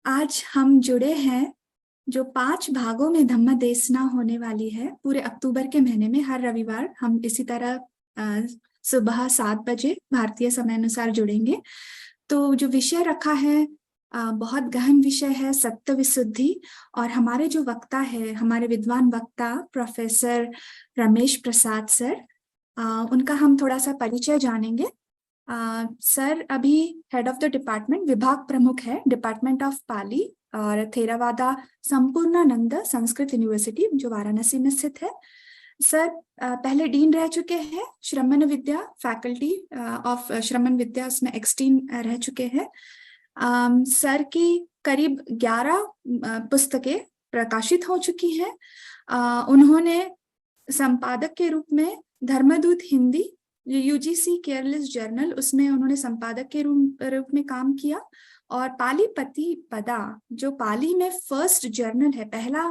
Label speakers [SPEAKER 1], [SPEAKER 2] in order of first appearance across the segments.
[SPEAKER 1] आज हम जुड़े हैं जो 5 भागों में धम्म देसना होने वाली है पूरे अक्टूबर के महीने में। हर रविवार हम इसी तरह सुबह 7 बजे भारतीय समय अनुसार जुड़ेंगे। तो जो विषय रखा है बहुत गहन विषय है, सत्य विशुद्धि। और हमारे जो वक्ता है, हमारे विद्वान वक्ता प्रोफेसर रमेश प्रसाद सर, उनका हम थोड़ा सा परिचय जानेंगे। सर अभी हेड ऑफ द डिपार्टमेंट, विभाग प्रमुख है डिपार्टमेंट ऑफ पाली और थेरावादा संपूर्णानंद संस्कृत यूनिवर्सिटी जो वाराणसी में स्थित है। सर पहले डीन रह चुके हैं श्रमण विद्या फैकल्टी ऑफ श्रमण विद्या, उसमें एक्सटीन रह चुके हैं। सर की करीब 11 पुस्तकें प्रकाशित हो चुकी हैं। उन्होंने संपादक के रूप में धर्मदूत हिंदी, यूजीसी केयरलेस जर्नल, उसमें उन्होंने संपादक के रूप में काम किया। और पाली पदा जो पाली में फर्स्ट जर्नल है, पहला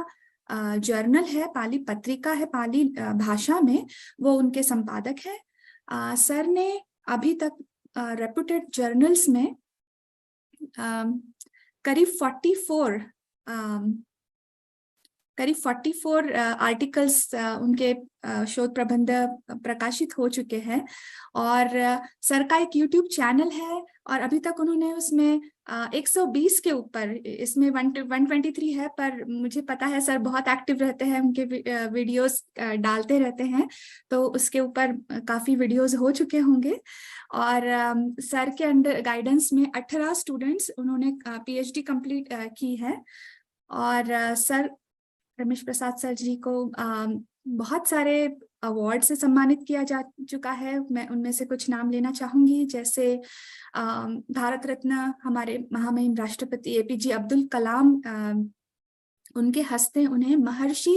[SPEAKER 1] जर्नल है, पाली पत्रिका है पाली भाषा में, वो उनके संपादक है। सर ने अभी तक रेप्यूटेड जर्नल्स में करीब 44 आर्टिकल्स उनके शोध प्रबंध प्रकाशित हो चुके हैं। और सर का एक यूट्यूब चैनल है और अभी तक उन्होंने उसमें 120 के ऊपर, इसमें 123 है, पर मुझे पता है सर बहुत एक्टिव रहते हैं, उनके वीडियोस डालते रहते हैं, तो उसके ऊपर काफ़ी वीडियोस हो चुके होंगे। और सर के अंडर गाइडेंस में 18 स्टूडेंट्स उन्होंने पीएचडी कंप्लीट की है। और सर रमेश प्रसाद सर जी को बहुत सारे अवार्ड से सम्मानित किया जा चुका है। मैं उनमें से कुछ नाम लेना चाहूंगी, जैसे भारत रत्न हमारे महामहिम राष्ट्रपति एपीजे अब्दुल कलाम, उनके हस्ते उन्हें महर्षि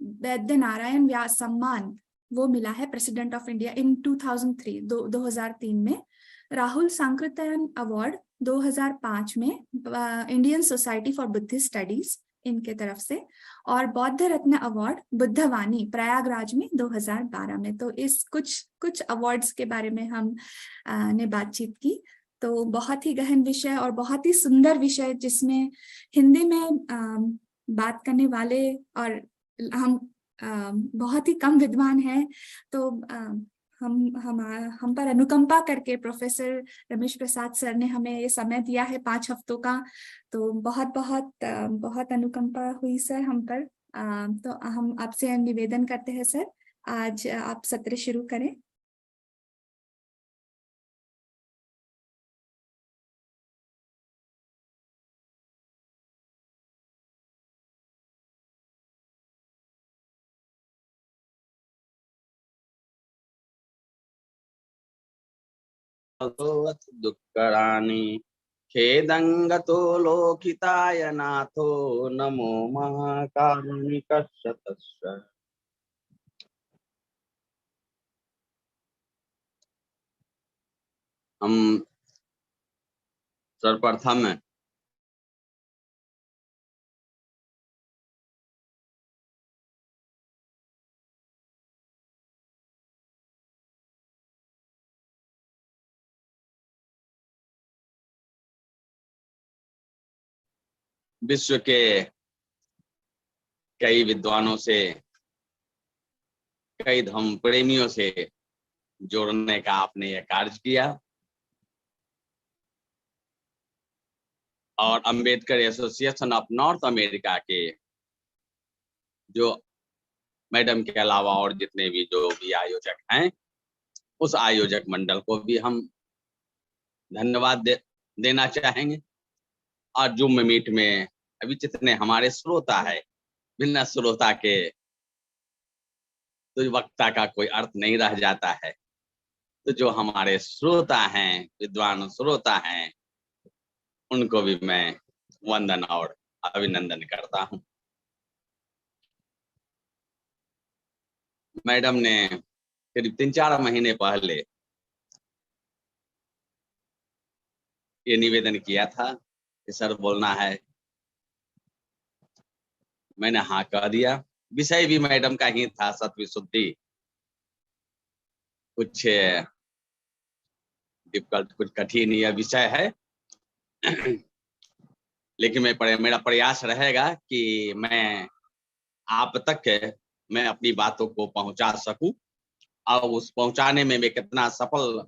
[SPEAKER 1] वैद्य नारायण व्यास सम्मान वो मिला है, प्रेसिडेंट ऑफ इंडिया इन 2003 में। राहुल सांकृत्यायन अवार्ड 2005 में Indian society for Buddhist studies इनके तरफ से। और बौद्ध रत्न अवार्ड बुद्धवाणी प्रयागराज में 2012 में। तो इस कुछ अवार्ड्स के बारे में हम ने बातचीत की। तो बहुत ही गहन विषय और बहुत ही सुंदर विषय, जिसमें हिंदी में बात करने वाले और हम बहुत ही कम विद्वान हैं। तो हम पर अनुकंपा करके प्रोफेसर रमेश प्रसाद सर ने हमें ये समय दिया है 5 हफ्तों का। तो बहुत अनुकंपा हुई सर हम पर। तो हम आपसे निवेदन करते हैं सर, आज आप सत्र शुरू करें।
[SPEAKER 2] भगवत दुःखराणि खेदंगतो लोकिताय नाथो नमो महाकारुणिकस्य तस्य। हम सर्वप्रथम विश्व के कई विद्वानों से, कई धर्म प्रेमियों से जोड़ने का आपने यह कार्य किया। और Ambedkar association of north America के जो मैडम के अलावा और जितने भी जो भी आयोजक हैं, उस आयोजक मंडल को भी हम धन्यवाद देना चाहेंगे। और जूम मीट में अभी जितने हमारे श्रोता है, बिना श्रोता के तो वक्ता का कोई अर्थ नहीं रह जाता है। तो जो हमारे श्रोता हैं, विद्वान श्रोता हैं, उनको भी मैं वंदन और अभिनंदन करता हूं। मैडम ने करीब 3-4 महीने पहले ये निवेदन किया था कि सर बोलना है। मैंने हाँ कह दिया। विषय भी मैडम का ही था, सत्य विशुद्धि। कुछ डिफिकल्ट, कुछ कठिन यह विषय है, लेकिन मेरा प्रयास रहेगा कि मैं आप तक मैं अपनी बातों को पहुंचा सकूं, और उस पहुंचाने में मैं कितना सफल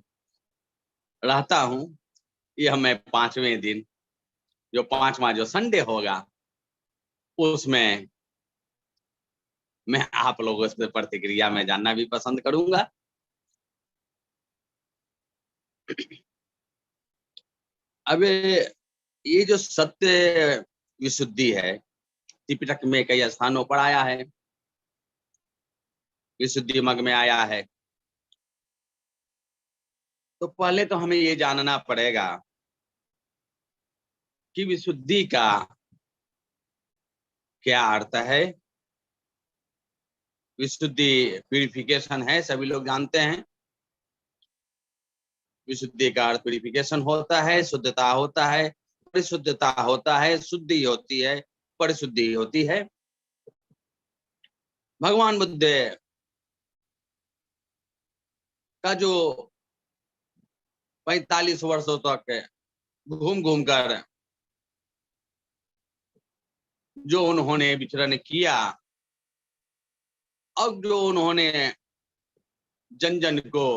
[SPEAKER 2] रहता हूं, यह मैं 5वें दिन, जो 5वां जो संडे होगा, उसमें मैं आप लोगों से प्रतिक्रिया में जानना भी पसंद करूंगा। अब ये जो सत्य विशुद्धि है, त्रिपिटक में कई स्थानों पर आया है, विशुद्धि मग में आया है। तो पहले तो हमें ये जानना पड़ेगा कि विशुद्धि का क्या अर्थ है। विशुद्धि प्यूरिफिकेशन है, सभी लोग जानते हैं। विशुद्धि का अर्थ प्यूरिफिकेशन होता है, शुद्धता होता है, परिशुद्धता होता है, शुद्धि होती है, परिशुद्धि होती है। भगवान बुद्ध का जो 45 वर्षों तक घूम घूम कर जो उन्होंने विचरण किया, अब जो उन्होंने जन जन को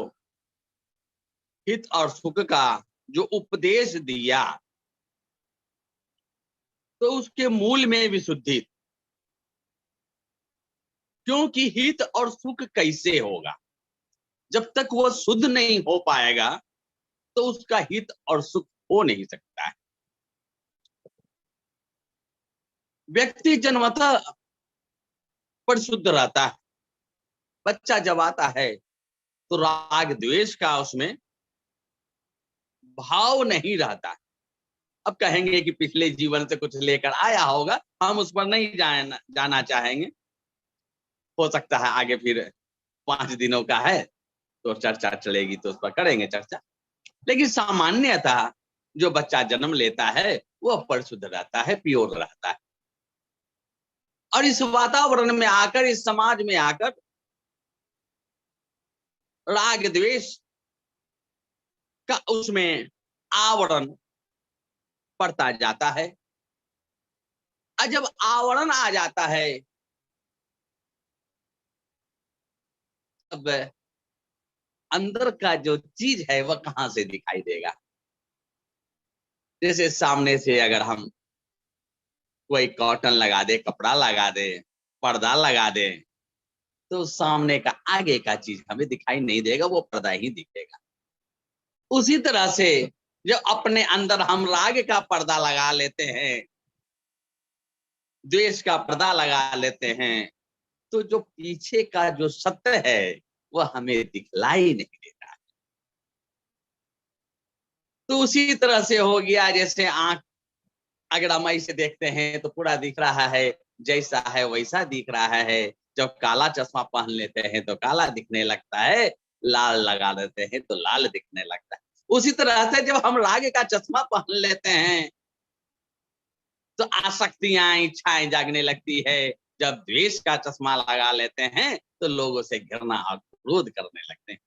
[SPEAKER 2] हित और सुख का जो उपदेश दिया, तो उसके मूल में विशुद्धि। क्योंकि हित और सुख कैसे होगा? जब तक वो शुद्ध नहीं हो पाएगा तो उसका हित और सुख हो नहीं सकता है। व्यक्ति जन्मतः परिशुद्ध रहता है। बच्चा जब आता है तो राग द्वेष का उसमें भाव नहीं रहता है। अब कहेंगे कि पिछले जीवन से कुछ लेकर आया होगा, हम उस पर नहीं जाना चाहेंगे। हो सकता है आगे फिर 5 दिनों का है तो चर्चा चलेगी तो उस पर करेंगे चर्चा। लेकिन सामान्यतः जो बच्चा जन्म लेता है वह परिशुद्ध रहता है, प्योर रहता है। और इस वातावरण में आकर, इस समाज में आकर राग द्वेष का उसमें आवरण पड़ता जाता है। और जब आवरण आ जाता है तब अंदर का जो चीज है वह कहां से दिखाई देगा? जैसे सामने से अगर हम कोई कॉटन लगा दे, कपड़ा लगा दे, पर्दा लगा दे, तो सामने का आगे का चीज हमें दिखाई नहीं देगा, वो पर्दा ही दिखेगा। उसी तरह से जब अपने अंदर हम राग का पर्दा लगा लेते हैं, द्वेष का पर्दा लगा लेते हैं, तो जो पीछे का जो सत्य है वह हमें दिखलाई नहीं देता। तो उसी तरह से हो गया, जैसे आंख अगर हम ऐसे देखते हैं तो पूरा दिख रहा है, जैसा है वैसा दिख रहा है। जब काला चश्मा पहन लेते हैं तो काला दिखने लगता है, लाल लगा लेते हैं तो लाल दिखने लगता है। उसी तरह से जब हम राग का चश्मा पहन लेते हैं तो आसक्तियां, इच्छाएं जागने लगती है। जब द्वेष का चश्मा लगा लेते हैं तो लोगों से घृणा और क्रोध करने लगते हैं।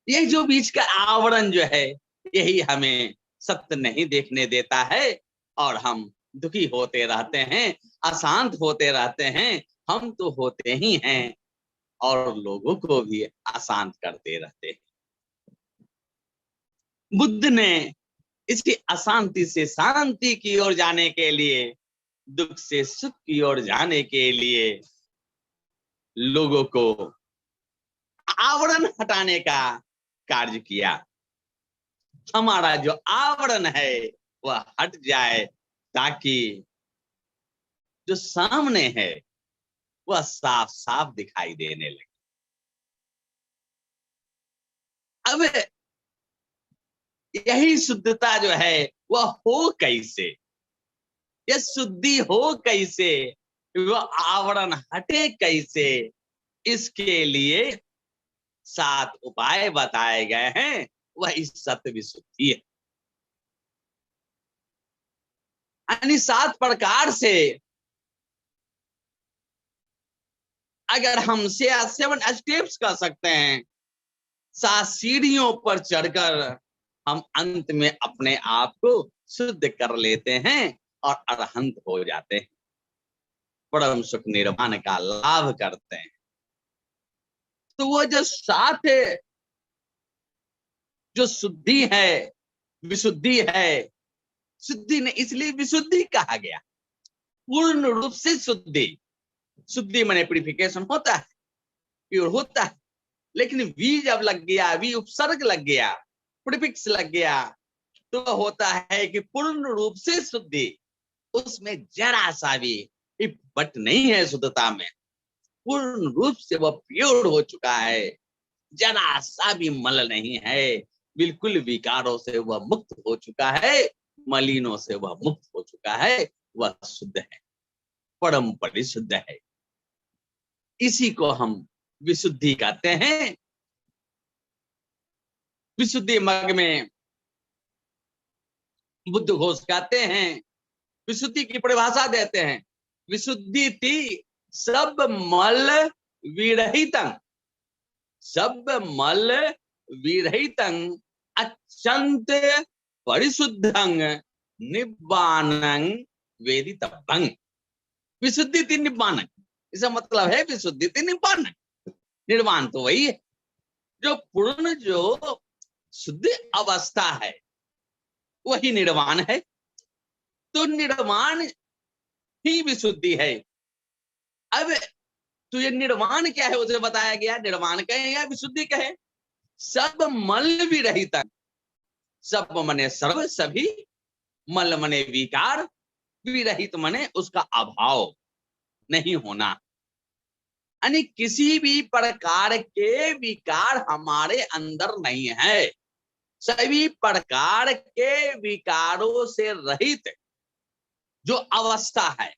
[SPEAKER 2] ये जो बीच का आवरण जो है, यही हमें सत्य नहीं देखने देता है और हम दुखी होते रहते हैं, अशांत होते रहते हैं। हम तो होते ही हैं और लोगों को भी अशांत करते रहते हैं। बुद्ध ने इसकी अशांति से शांति की ओर जाने के लिए, दुख से सुख की ओर जाने के लिए लोगों को आवरण हटाने का कार्य किया। हमारा जो आवरण है वह हट जाए ताकि जो सामने है वह साफ साफ दिखाई देने लगे। अब यही शुद्धता जो है वह हो कैसे, यह शुद्धि हो कैसे, वह आवरण हटे कैसे, इसके लिए 7 उपाय बताए गए हैं। वह इस सत्य विशुद्धि है। यानी 7 प्रकार से अगर हम 7 स्टेप्स कर सकते हैं, 7 सीढ़ियों पर चढ़कर हम अंत में अपने आप को शुद्ध कर लेते हैं और अरहंत हो जाते हैं, परम सुख निर्वाण का लाभ करते हैं। तो वो जो साथ जो शुद्धि है, विशुद्धि है, शुद्धि ने इसलिए विशुद्धि कहा गया, पूर्ण रूप से शुद्धि। शुद्धि माने प्यूरिफिकेशन होता है, प्योर होता है, लेकिन वी जब लग गया, वी उपसर्ग लग गया, प्रीफिक्स लग गया, तो होता है कि पूर्ण रूप से शुद्धि। उसमें जरा सा भी बट नहीं है शुद्धता में, पूर्ण रूप से वह प्योर हो चुका है, जरा सा भी मल नहीं है, बिल्कुल विकारों से वह मुक्त हो चुका है, मलिनों से वह मुक्त हो चुका है, वह शुद्ध है, परम परिशुद्ध है। इसी को हम विशुद्धि कहते हैं। विशुद्धि मग में बुद्ध घोष कहते हैं, विशुद्धि की परिभाषा देते हैं, विशुद्धि थी सब मल विरहितं, सब मल विरहितं अत्यंत परिशुद्धं निब्बानं वेदितव्यं। विशुद्धि थी निब्बानक, इसका मतलब है विशुद्धि थी निब्बानक। निर्वाण तो वही है जो पूर्ण, जो शुद्ध अवस्था है, वही निर्वाण है। तो निर्वाण ही विशुद्धि है। अब तो ये निर्वाण क्या है उसे बताया गया, निर्वाण कहे या विशुद्धि कहे, सब मल विरहित, सब मने सर्व, सभी, मल मने विकार, विरहित मने उसका अभाव, नहीं होना, यानी किसी भी प्रकार के विकार हमारे अंदर नहीं है, सभी प्रकार के विकारों से रहित जो अवस्था है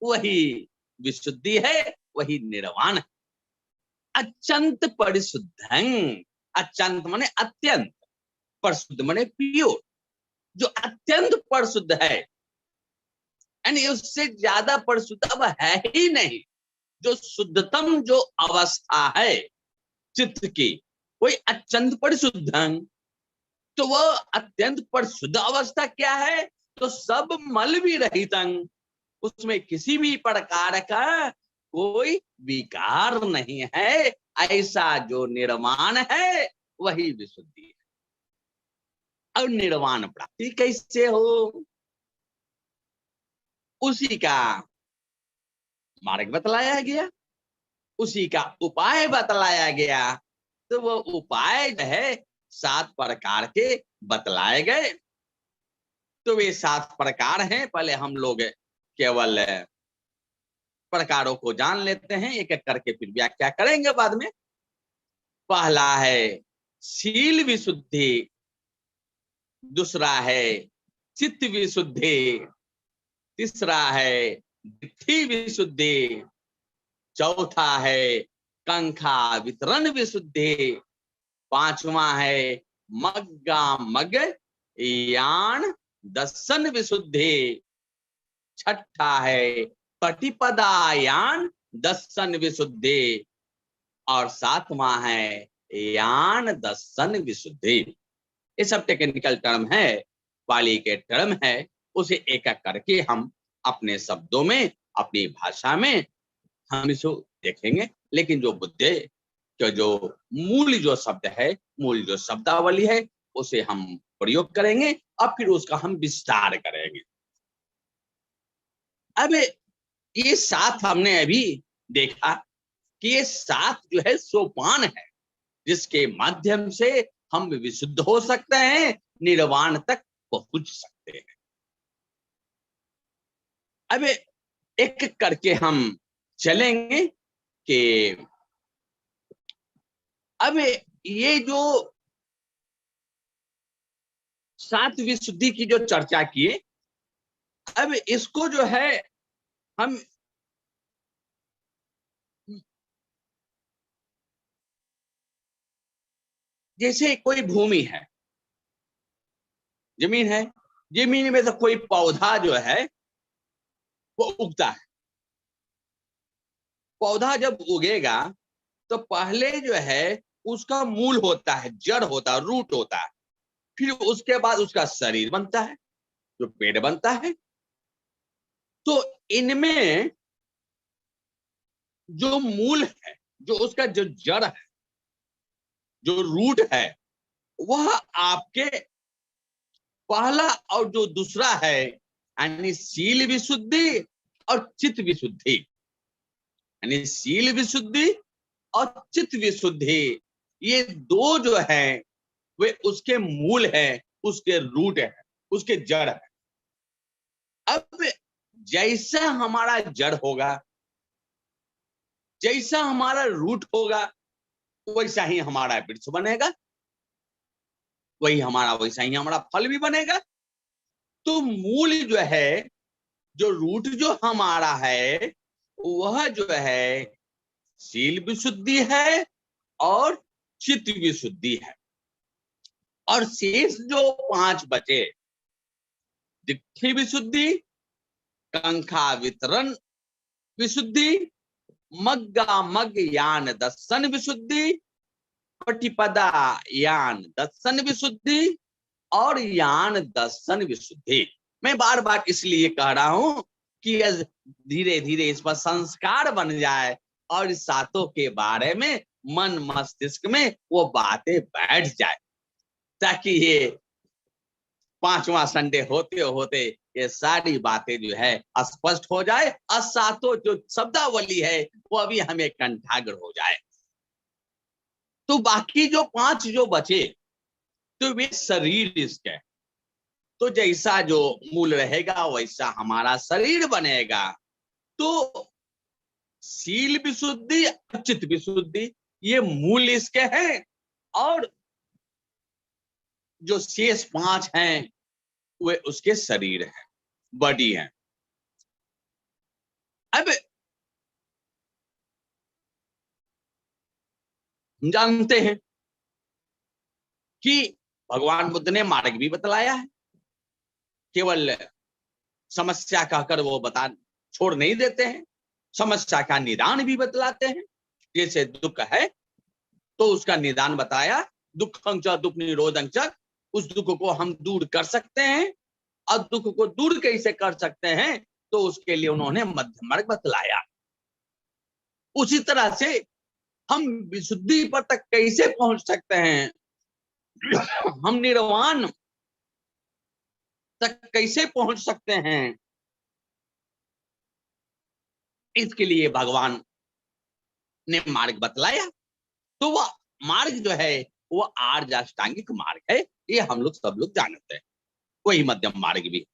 [SPEAKER 2] वही विशुद्धि है, वही निर्वाण है। अत्यंत परिशुद्धं, अत्यंत माने अत्यंत, परिशुद्ध माने प्योर, जो अत्यंत परिशुद्ध है, यानी उससे ज्यादा परिशुद्ध अब है ही नहीं। जो शुद्धतम जो अवस्था है चित्त की, वही अत्यंत परिशुद्धं। तो वह अत्यंत परिशुद्ध अवस्था क्या है, तो सब मल भी रहितं, उसमें किसी भी प्रकार का कोई विकार नहीं है, ऐसा जो निर्वाण है वही विशुद्धि है। और निर्वाण प्राप्ति कैसे हो, उसी का मार्ग बतलाया गया, उसी का उपाय बतलाया गया। तो वो उपाय जो है 7 प्रकार के बतलाए गए। तो वे 7 प्रकार हैं, पहले हम लोग केवल प्रकारों को जान लेते हैं, एक एक करके फिर व्याख्या करेंगे बाद में। पहला है शील विशुद्धि, दूसरा है चित्त विशुद्धि, तीसरा है दिट्ठी विशुद्धि, चौथा है कंखा वितरण विशुद्धि, पांचवा है मग्गा मग यान दर्शन विशुद्धि, छठा है पटिपदायान दर्शन विशुद्धि, और 7वां है यान दर्शन विशुद्धि। ये सब टेक्निकल टर्म है, पाली के टर्म है, उसे एक एक करके हम अपने शब्दों में, अपनी भाषा में हम इसको देखेंगे। लेकिन जो बुद्धे जो मूल जो शब्द है, मूल जो शब्दावली है, उसे हम प्रयोग करेंगे और फिर उसका हम विस्तार करेंगे। अब ये 7 हमने अभी देखा कि ये 7 जो है सोपान है, जिसके माध्यम से हम विशुद्ध हो सकते हैं, निर्वाण तक पहुंच सकते हैं। अब एक एक करके हम चलेंगे कि अब ये जो 7 विशुद्धि की जो चर्चा किए, अब इसको जो है हम जैसे कोई भूमि है, जमीन है, जमीन में से कोई पौधा जो है वो उगता है। पौधा जब उगेगा तो पहले जो है उसका मूल होता है, जड़ होता है, रूट होता है। फिर उसके बाद उसका शरीर बनता है, जो पेट बनता है। तो इनमें जो मूल है, जो उसका जो जड़ है, जो रूट है, वह आपके पहला और जो दूसरा है, यानी शील विशुद्धि और चित्त विशुद्धि। यानी शील विशुद्धि और चित्त विशुद्धि, ये दो जो है वे उसके मूल है, उसके रूट है, उसके जड़ है। अब जैसा हमारा जड़ होगा, जैसा हमारा रूट होगा, वैसा ही हमारा वृक्ष बनेगा, वैसा ही हमारा फल भी बनेगा। तो मूल जो है, जो रूट जो हमारा है, वह जो है शील विशुद्धि है और चित्त विशुद्धि है। और शेष जो 5 बचे, दिट्ठी विशुद्धि, कंखा वितरण विशुद्धि, मग्गा मग यान दर्शन विशुद्धि, पटिपदा यान दर्शन विशुद्धि और यान दर्शन विशुद्धि। मैं बार बार इसलिए कह रहा हूं कि धीरे धीरे इस पर संस्कार बन जाए और इस सातों के बारे में मन मस्तिष्क में वो बातें बैठ जाए, ताकि ये 5वां संडे होते होते ये सारी बातें जो है स्पष्ट हो जाए और सातों जो शब्दावली है वो अभी हमें कंठाग्र हो जाए। तो बाकी जो 5 जो बचे, तो वे शरीर इसके, तो जैसा जो मूल रहेगा वैसा हमारा शरीर बनेगा। तो शील विशुद्धि, चित्त विशुद्धि, ये मूल इसके हैं, और जो शेष 5 हैं वे उसके शरीर हैं, बॉडी है। अब हम जानते हैं कि भगवान बुद्ध ने मार्ग भी बतलाया है, केवल समस्या कहकर वो बता छोड़ नहीं देते हैं, समस्या का निदान भी बतलाते हैं। जैसे दुख है तो उसका निदान बताया, दुखं च दुख निरोधं च, उस दुख को हम दूर कर सकते हैं। और दुख को दूर कैसे कर सकते हैं, तो उसके लिए उन्होंने मध्य मार्ग बतलाया। उसी तरह से हम विशुद्धि पर तक कैसे पहुंच सकते हैं, हम निर्वाण तक कैसे पहुंच सकते हैं, इसके लिए भगवान ने मार्ग बतलाया। तो वह मार्ग जो है वो आर्य अष्टांगिक मार्ग है, ये हम लोग सब लोग जानते हैं। वही मध्यम मार्ग भी,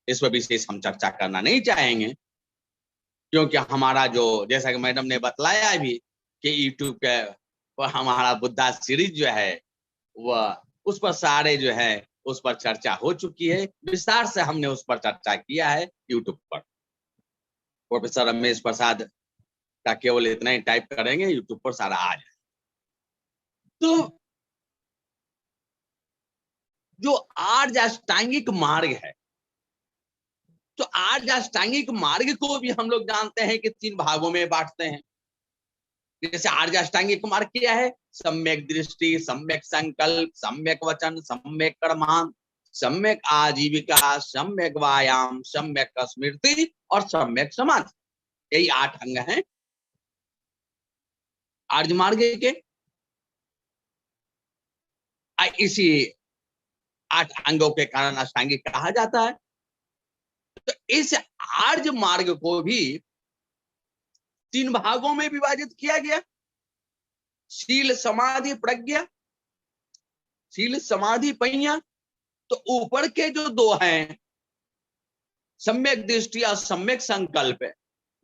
[SPEAKER 2] इस पर विशेष हम चर्चा करना नहीं चाहेंगे, क्योंकि हमारा जो, जैसा कि मैडम ने बतलाया भी कि यूट्यूब पे हमारा बुद्धा सीरीज जो है वह, उस पर सारे जो है उस पर चर्चा हो चुकी है, विस्तार से हमने उस पर चर्चा किया है यूट्यूब पर। प्रोफेसर रमेश प्रसाद का केवल इतना ही टाइप करेंगे, यूट्यूब पर सारा आ जाए। तो जो आर्य अष्टांगिक मार्ग है, तो आर्य अष्टांगिक मार्ग को भी हम लोग जानते हैं कि 3 भागों में बांटते हैं। जैसे आर्य अष्टांगिक मार्ग क्या है, सम्यक दृष्टि, सम्यक संकल्प, सम्यक वचन, सम्यक कर्म, सम्यक आजीविका, सम्यक व्यायाम, सम्यक स्मृति और सम्यक समाधि, यही 8 अंग हैं आर्य मार्ग के। इसी 8 अंगों के कारण अष्टांगिक कहा जाता है। तो इस आर्य मार्ग को भी 3 भागों में विभाजित किया गया, शील समाधि प्रज्ञा, शील समाधि पय्या। तो ऊपर के जो 2 हैं, सम्यक दृष्टि और सम्यक संकल्प,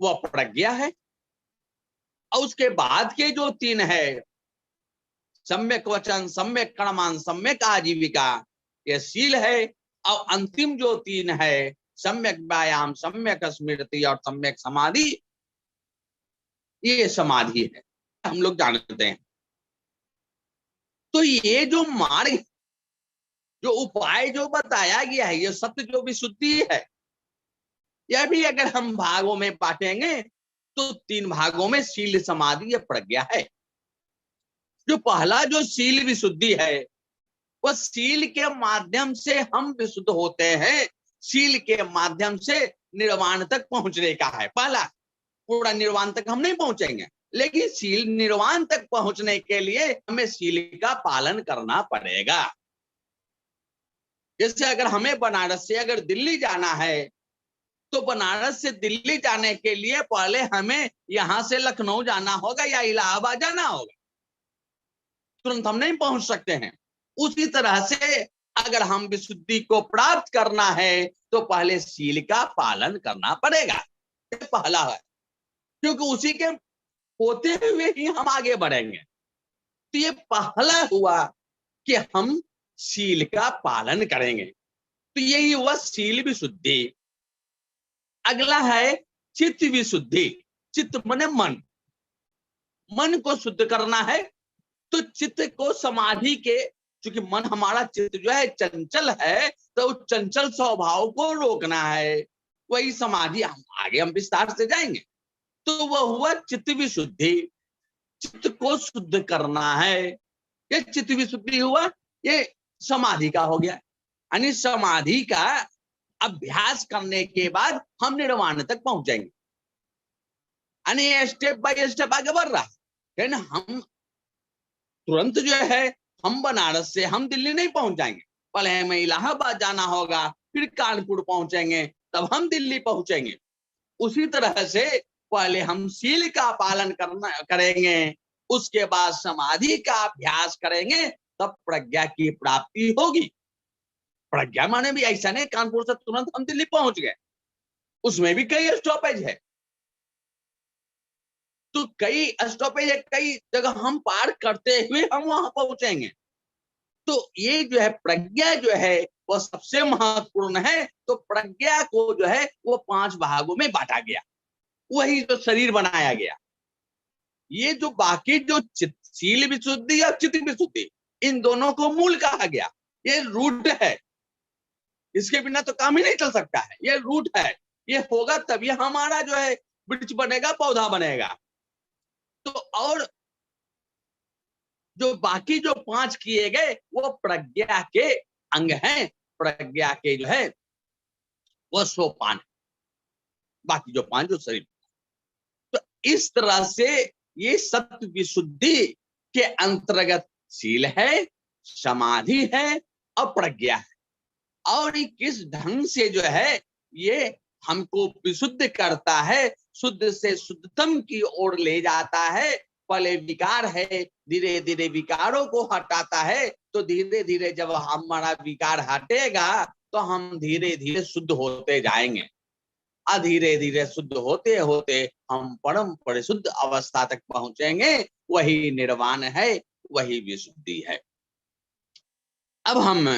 [SPEAKER 2] वह प्रज्ञा है, और उसके बाद के जो 3 है, सम्यक वचन, सम्यक कर्म, सम्यक आजीविका, यह शील है। और अंतिम जो 3 है, सम्यक व्यायाम, सम्यक स्मृति और सम्यक समाधि, ये समाधि है, हम लोग जानते हैं। तो ये जो मार्ग, जो उपाय जो बताया गया है, ये सत्य जो विशुद्धि है, यह भी अगर हम भागों में बांटेंगे तो 3 भागों में शील समाधि या प्रज्ञा है। जो पहला जो शील विशुद्धि है, वह शील के माध्यम से हम विशुद्ध होते हैं। शील के माध्यम से निर्वाण तक पहुंचने का है। पहला, पूरा निर्वाण तक हम नहीं पहुंचेंगे, लेकिन शील निर्वाण तक पहुंचने के लिए हमें शील का पालन करना पड़ेगा। जैसे अगर हमें बनारस से अगर दिल्ली जाना है, तो बनारस से दिल्ली जाने के लिए पहले हमें यहां से लखनऊ जाना होगा या इलाहाबाद जाना होगा, तुरंत हम नहीं पहुंच सकते हैं। उसी तरह से अगर हम विशुद्धि को प्राप्त करना है तो पहले शील का पालन करना पड़ेगा। ये पहला है, क्योंकि उसी के होते हुए ही हम आगे बढ़ेंगे। तो ये पहला हुआ कि हम शील का पालन करेंगे, तो यही हुआ शील विशुद्धि। अगला है चित्त विशुद्धि। चित्त माने मन, मन को शुद्ध करना है। तो चित्त को समाधि के, क्योंकि मन हमारा चित्त जो है चंचल है, तो चंचल स्वभाव को रोकना है, वही समाधि। हम विस्तार से जाएंगे। तो वह हुआ चित्त विशुद्धि, चित्त को शुद्ध करना है। ये चित्त विशुद्धि हुआ, ये समाधि का हो गया। यानी समाधि का अभ्यास करने के बाद हम निर्वाण तक पहुंच जाएंगे। यानी स्टेप बाय स्टेप आगे बढ़ रहा है ना। हम तुरंत जो है हम बनारस से हम दिल्ली नहीं पहुंच जाएंगे, पहले हमें इलाहाबाद जाना होगा, फिर कानपुर पहुंचेंगे, तब हम दिल्ली पहुंचेंगे। उसी तरह से पहले हम शील का पालन करेंगे, उसके बाद समाधि का अभ्यास करेंगे, तब प्रज्ञा की प्राप्ति होगी। प्रज्ञा माने भी ऐसा नहीं कानपुर से तुरंत हम दिल्ली पहुंच गए, उसमें भी कई स्टॉपेज है। तो कई स्टॉपेज है, कई जगह हम पार करते हुए हम वहां पहुंचेंगे। तो ये जो है प्रज्ञा जो है वो सबसे महत्वपूर्ण है। तो प्रज्ञा को जो है वो 5 भागों में बांटा गया, वही जो शरीर बनाया गया। ये जो बाकी जो शील विशुद्धि या चित्त विशुद्धि, इन दोनों को मूल कहा गया। ये रूट है, इसके बिना तो काम ही नहीं चल सकता है। ये रूट है, ये होगा तभी हमारा जो है वृक्ष बनेगा, पौधा बनेगा। तो और जो बाकी जो 5 किए गए वो प्रज्ञा के अंग हैं, प्रज्ञा के जो है वो सोपान, बाकी जो 5 जो शरीर। तो इस तरह से ये सत्य विशुद्धि के अंतर्गत शील है, समाधि है और प्रज्ञा है। और ये किस ढंग से जो है ये हमको विशुद्ध करता है, शुद्ध से शुद्धतम की ओर ले जाता है। पहले विकार है, धीरे धीरे विकारों को हटाता है। तो धीरे धीरे जब हमारा विकार हटेगा तो हम धीरे धीरे शुद्ध होते जाएंगे। धीरे धीरे शुद्ध होते होते हम परम परिशुद्ध अवस्था तक पहुंचेंगे। वही निर्वाण है, वही विशुद्धि है। अब हम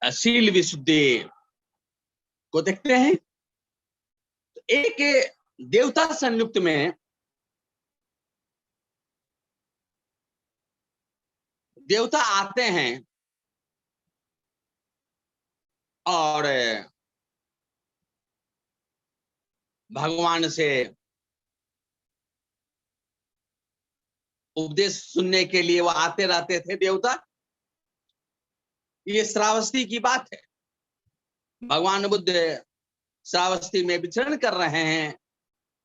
[SPEAKER 2] शील विशुद्धि को देखते हैं। तो एक देवता संयुक्त में देवता आते हैं और भगवान से उपदेश सुनने के लिए वो आते रहते थे देवता। ये श्रावस्ती की बात है। भगवान बुद्ध श्रावस्ती में विचरण कर रहे हैं,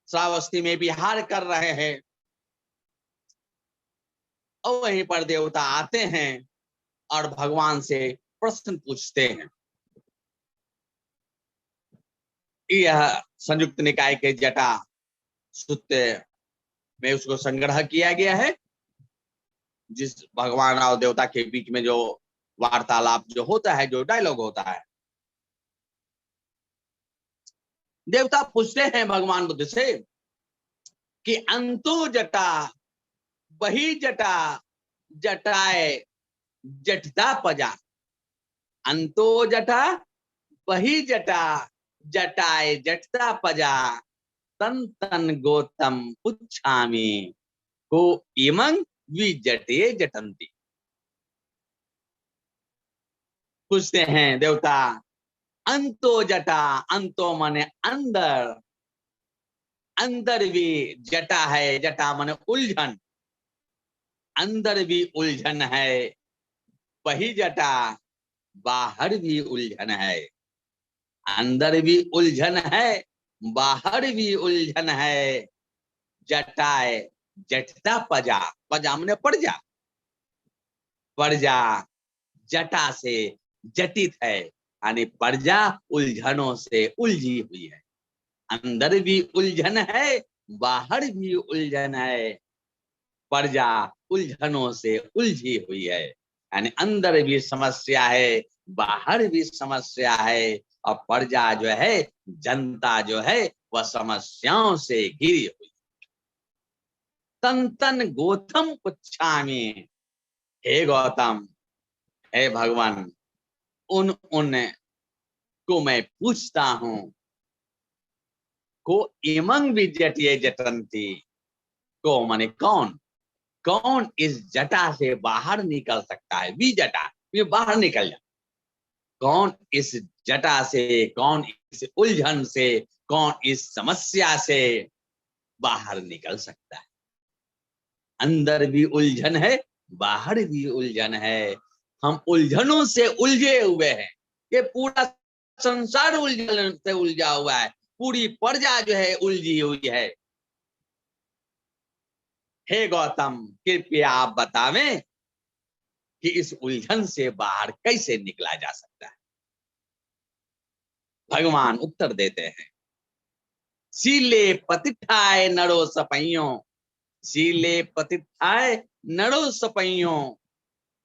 [SPEAKER 2] श्रावस्ती में विहार कर रहे हैं, और वहीं पर देवता आते हैं और भगवान से प्रश्न पूछते हैं। यह संयुक्त निकाय के जटा सूत्र में उसको संग्रह किया गया है, जिस भगवान और देवता के बीच में जो वार्तालाप जो होता है, जो डायलॉग होता है। देवता पूछते हैं भगवान बुद्ध से कि अंतो जटा बही जटा जटाए जटता पजा। अंतो जटा बही जटा जटाए जटता पजा, तन तन गौतम पुच्छामि को इमं विजटे जटंती। पूछते हैं देवता, अंतो जटा, अंतो माने अंदर, अंदर भी जटा है, जटा माने उलझन, अंदर भी उलझन है, वही जटा बाहर भी उलझन है। अंदर भी उलझन है, बाहर भी उलझन है। जटाए जटता पजा, पजा हमने पड़ जा, पर्जा जटा से जटित है, यानी पर्जा उलझनों से उलझी हुई है। अंदर भी उलझन है, बाहर भी उलझन है। पर्जा उलझनों से उलझी हुई है, यानी अंदर भी समस्या है, बाहर भी समस्या है, और पर्जा जो है, जनता जो है, वह समस्याओं से घिरी हुई। तन तन गौतम पुच्छामि, हे गौतम, हे भगवान, उन को मैं पूछता हूं। को इमंग भी जटिए जटंती, को माने कौन, कौन इस जटा से बाहर निकल सकता है। भी जटा, ये बाहर निकल जा। कौन इस जटा से, कौन इस उलझन से, कौन इस समस्या से बाहर निकल सकता है। अंदर भी उलझन है, बाहर भी उलझन है। हम उलझनों से उलझे हुए हैं। ये पूरा संसार उलझन से उलझा हुआ है, पूरी प्रजा जो है उलझी हुई है। हे गौतम, कृपया आप बतावें कि इस उलझन से बाहर कैसे निकला जा सकता है। भगवान उत्तर देते हैं, सीले पतिठाए नरो सपइयों, सीले पतिठाए नरो सपइयों,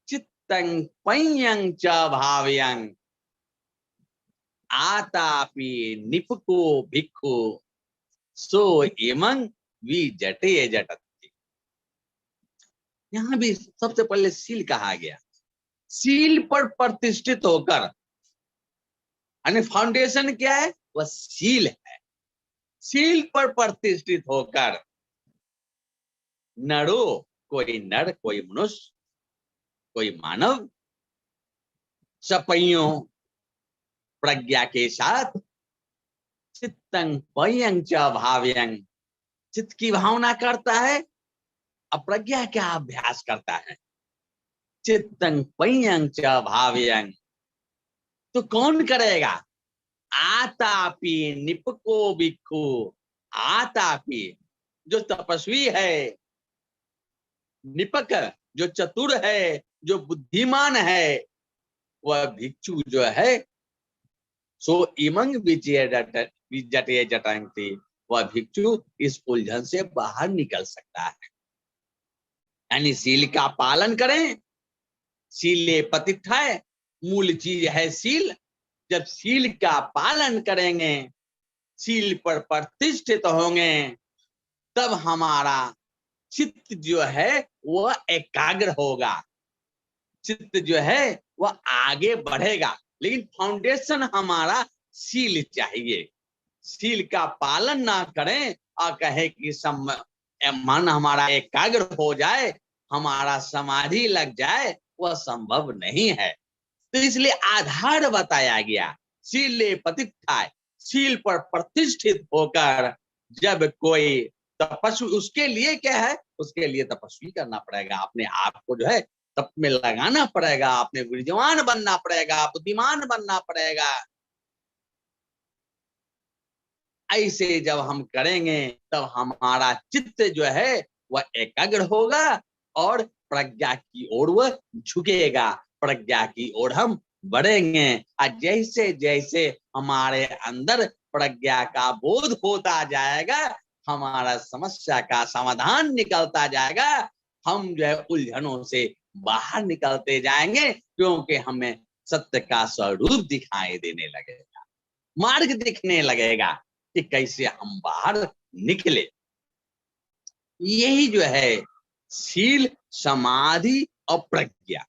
[SPEAKER 2] चित्तं पय्यं च भावयं, आतापि निपको भिक्खु, सो इमं वि जटे जटति। यहां भी सबसे पहले सील कहा गया। सील पर प्रतिष्ठित होकर, यानी फाउंडेशन क्या है, वह सील है। सील पर प्रतिष्ठित होकर नरो, कोई नर, कोई मनुष्य, कोई मानव, सपइयों प्रज्ञा के साथ, चित्तं पय्यं च भावयं, चित्त की भावना करता है, अप्रज्ञा का अभ्यास करता है। चित्तं पय्यं च भावयं, तो कौन करेगा। आतापि निपको भिक्खु, आतापि जो तपस्वी है, निपक जो चतुर है, जो बुद्धिमान है, वह भिक्षु जो है, सो इमंग विजटे जटंती, वह भिक्षु इस उलझन से बाहर निकल सकता है। यानी सील का पालन करें। सीले पतिठाए, मूल चीज है सील। जब सील का पालन करेंगे, सील पर प्रतिष्ठित होंगे, तब हमारा चित्त जो है वह एकाग्र होगा, चित्त जो है वह आगे बढ़ेगा। लेकिन फाउंडेशन हमारा सील चाहिए। सील का पालन ना करें और कहे कि मन हमारा एकाग्र हो जाए, हमारा समाधि लग जाए, वह संभव नहीं है। तो इसलिए आधार बताया गया, सीले प्रतिष्ठाए, सील पर प्रतिष्ठित होकर जब कोई तपस्वी, उसके लिए क्या है, उसके लिए तपस्वी करना पड़ेगा। अपने आप को जो है तप में लगाना पड़ेगा, अपने विद्वान बनना पड़ेगा, बुद्धिमान बनना पड़ेगा। ऐसे जब हम करेंगे तब हमारा चित्त जो है वह एकाग्र होगा और प्रज्ञा की ओर वह झुकेगा, प्रज्ञा की ओर हम बढ़ेंगे। और जैसे जैसे हमारे अंदर प्रज्ञा का बोध होता जाएगा, हमारा समस्या का समाधान निकलता जाएगा, हम जो है उलझनों से बाहर निकलते जाएंगे, क्योंकि हमें सत्य का स्वरूप दिखाई देने लगेगा, मार्ग दिखने लगेगा कि कैसे हम बाहर निकले। यही जो है शील, समाधि और प्रज्ञा,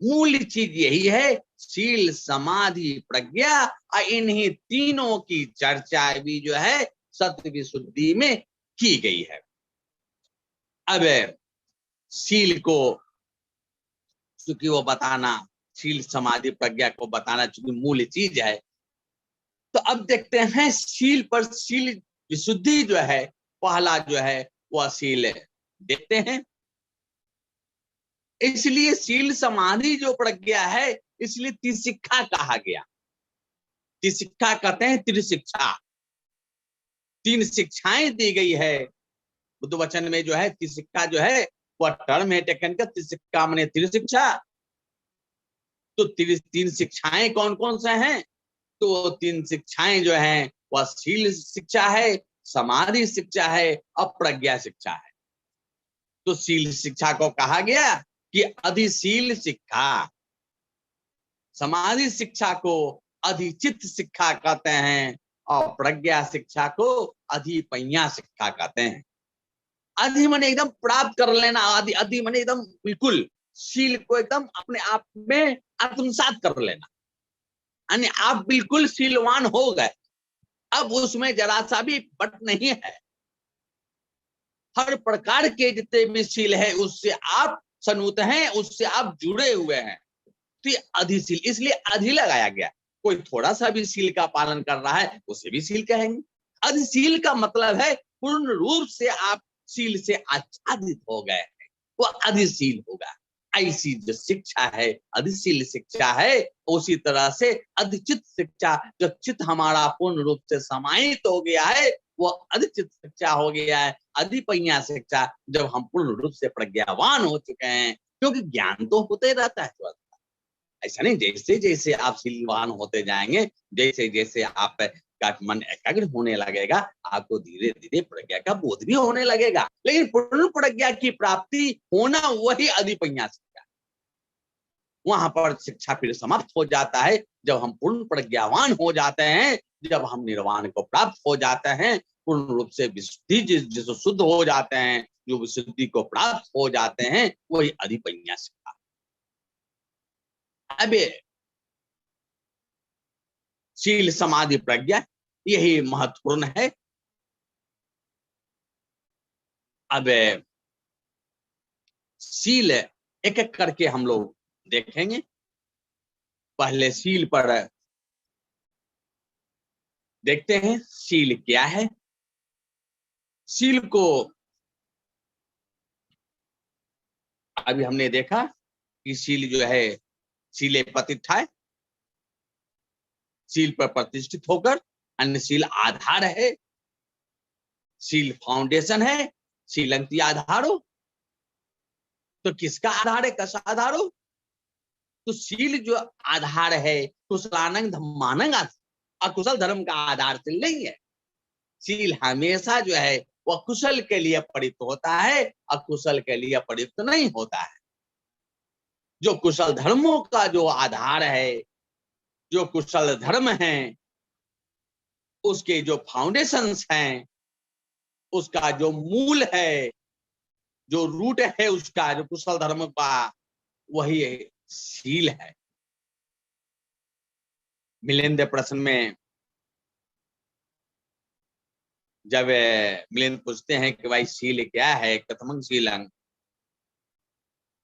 [SPEAKER 2] मूल चीज यही है। शील, समाधि, प्रज्ञा, और इन्हीं तीनों की चर्चा भी जो है सत्य विशुद्धि में की गई है। अब शील को चूंकि वो बताना, शील समाधि प्रज्ञा को बताना चूंकि मूल चीज है, तो अब देखते हैं शील पर। शील विशुद्धि जो है, पहला जो है वह शील देखते हैं। इसलिए शील समाधि जो प्रज्ञा है, इसलिए त्रिशिक्षा कहा गया। त्रिशिक्षा कहते हैं त्रिशिक्षा, 3 शिक्षाएं दी गई है बुद्ध वचन में। जो है त्रिशिक्षा जो है वह टर्म है टेकन का, त्रिशिक्षा माने त्रिशिक्षा। तो 3 शिक्षाएं कौन कौन से हैं? तो 3 शिक्षाएं जो हैं वह शील शिक्षा है, समाधि शिक्षा है और प्रज्ञा शिक्षा है। तो शील शिक्षा को कहा गया कि अधिशील शिक्षा, समाधि शिक्षा को अधिचित्त शिक्षा कहते हैं और प्रज्ञा शिक्षा को अधिपज्ञा शिक्षा कहते हैं। अधि माने एकदम प्राप्त कर लेना, अधि माने एकदम बिल्कुल शील को एकदम अपने आप में आत्मसात कर लेना, यानी आप बिल्कुल शीलवान हो गए। अब उसमें जरा सा भी पट नहीं है। हर प्रकार के जितने भी शील है उससे आप सनुत हैं, उससे आप जुड़े हुए हैं। तो ये अधिशील, इसलिए अधि लगाया गया। कोई थोड़ा सा भी शील का पालन कर रहा है उसे भी शील कहेंगे। अधिशील का मतलब है पूर्ण रूप से आप शील से आच्छादित हो गए हैं, वो अधिशील होगा। ऐसी जो शिक्षा है अधिशील शिक्षा है। उसी तरह से अधिचित शिक्षा, जो चित्त हमारा पूर्ण रूप से समाहित हो गया है वो अधिचित शिक्षा हो गया है। अधिपज्ञा शिक्षा, जब हम पूर्ण रूप से प्रज्ञावान हो चुके हैं, क्योंकि ज्ञान तो होते रहता है। ऐसा नहीं, जैसे जैसे आप शीलवान होते जाएंगे, जैसे जैसे आप का मन एकाग्र होने लगेगा, आपको धीरे धीरे प्रज्ञा का बोध भी होने लगेगा। लेकिन पूर्ण प्रज्ञा की प्राप्ति होना वही अधिपज्ञा शिक्षा, वहां पर शिक्षा फिर समाप्त हो जाता है। जब हम पूर्ण प्रज्ञावान हो जाते हैं, जब हम निर्वाण को प्राप्त हो जाते हैं, पूर्ण रूप से विशुद्धि जिस शुद्ध हो जाते हैं, जो विशुद्धि को प्राप्त हो जाते हैं, वही अधिपज्ञा शिक्षा। अब शील समाधि प्रज्ञा यही महत्वपूर्ण है। अब शील एक एक करके हम लोग देखेंगे। पहले शील पर देखते हैं शील क्या है। शील को अभी हमने देखा कि शील जो है शीले प्रतिष्ठा, शील पर प्रतिष्ठित होकर, अन्य शील आधार है, शील फाउंडेशन है, शीलंती आधार हो। तो किसका आधार है, कैसा आधार हो? तो शील जो आधार है कुशलानंग धम्मानंग, अकुशल धर्म का आधार शील नहीं है। शील हमेशा जो है वह कुशल के लिए प्रयुक्त होता है, अकुशल के लिए प्रयुक्त नहीं होता है। जो कुशल धर्मों का जो आधार है, जो कुशल धर्म है, उसके जो फाउंडेशंस हैं, उसका जो मूल है, जो रूट है उसका, जो कुशल धर्म का, वही शील है। मिलिंद प्रश्न में जब मिलिंद पूछते हैं कि भाई शील क्या है, कथमंग शीलंग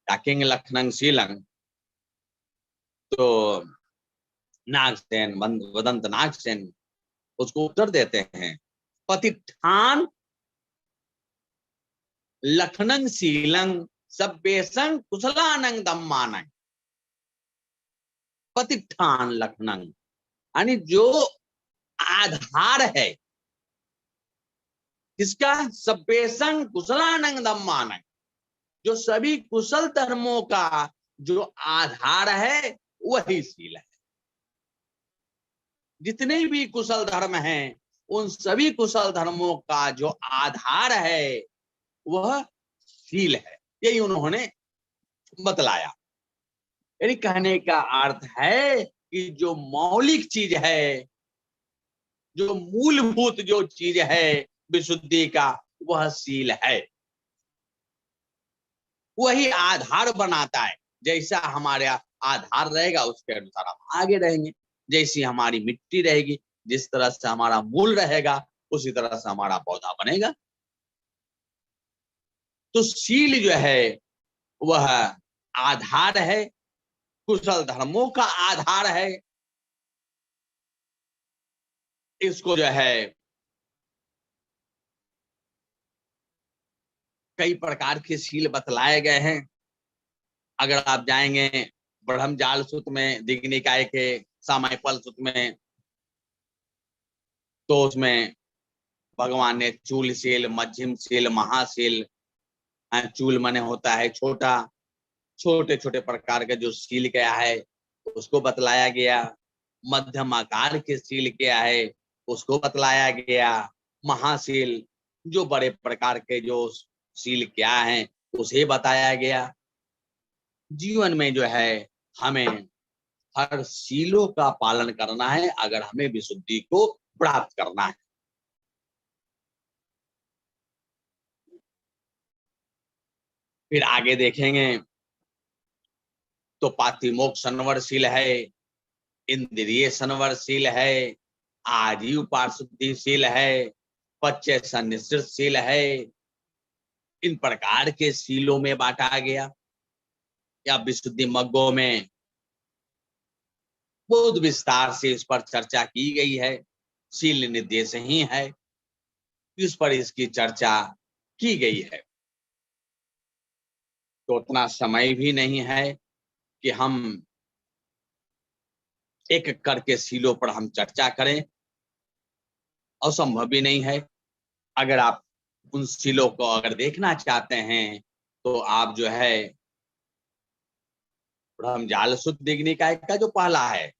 [SPEAKER 2] टाकिंग लखनंग शीलंग, तो नागसेन वदंत नागसेन उसको उत्तर देते हैं, प्रतिष्ठान लखनंग शीलंग सभ्यसंग कुशलानंग दम्मानंग। प्रतिष्ठान लखनंग यानी जो आधार है किसका, सभ्यसंग कुशलानंग दम्मानंग, जो सभी कुशल धर्मों का जो आधार है वही शील है। जितने भी कुशल धर्म हैं उन सभी कुशल धर्मों का जो आधार है वह शील है। यही उन्होंने बतलाया। यानी कहने का अर्थ है कि जो मौलिक चीज है, जो मूलभूत जो चीज है विशुद्धि का, वह शील है। वही आधार बनाता है। जैसा हमारा आधार रहेगा उसके अनुसार हम आगे रहेंगे। जैसी हमारी मिट्टी रहेगी, जिस तरह से हमारा मूल रहेगा, उसी तरह से हमारा पौधा बनेगा। तो शील जो है वह आधार है, कुशल धर्मों का आधार है। इसको जो है कई प्रकार के सील बतलाए गए हैं। अगर आप जाएंगे ब्रह्मजाल सूत में, दिग् निकाय के सामायिक सूत में, तो उसमें भगवान ने चूल सील, मध्यम सील, महासील, चूल माने होता है छोटा, छोटे छोटे प्रकार का जो सील क्या है उसको बतलाया गया। मध्यम आकार के सील क्या है उसको बतलाया गया। महासील जो बड़े प्रकार के जो सील क्या है उसे बताया गया। जीवन में जो है हमें हर सीलों का पालन करना है अगर हमें विशुद्धि को प्राप्त करना है। फिर आगे देखेंगे तो पातिमोक्ष संवरशील है, इंद्रिय संवरशील है, आजीव पारिशुद्धिशील है, पच्चय सन्निश्चितशील है। इन प्रकार के शीलों में बांटा गया। या विशुद्धि मग्गों में बहुत विस्तार से इस पर चर्चा की गई है। शील निर्देश ही है, इस पर इसकी चर्चा की गई है। तो उतना समय भी नहीं है कि हम एक एक करके शीलों पर हम चर्चा करें, असंभव भी नहीं है। अगर आप उन शीलों को अगर देखना चाहते हैं तो आप जो है ब्रह्मजाल सूत दिग् निकाय का जो पहला है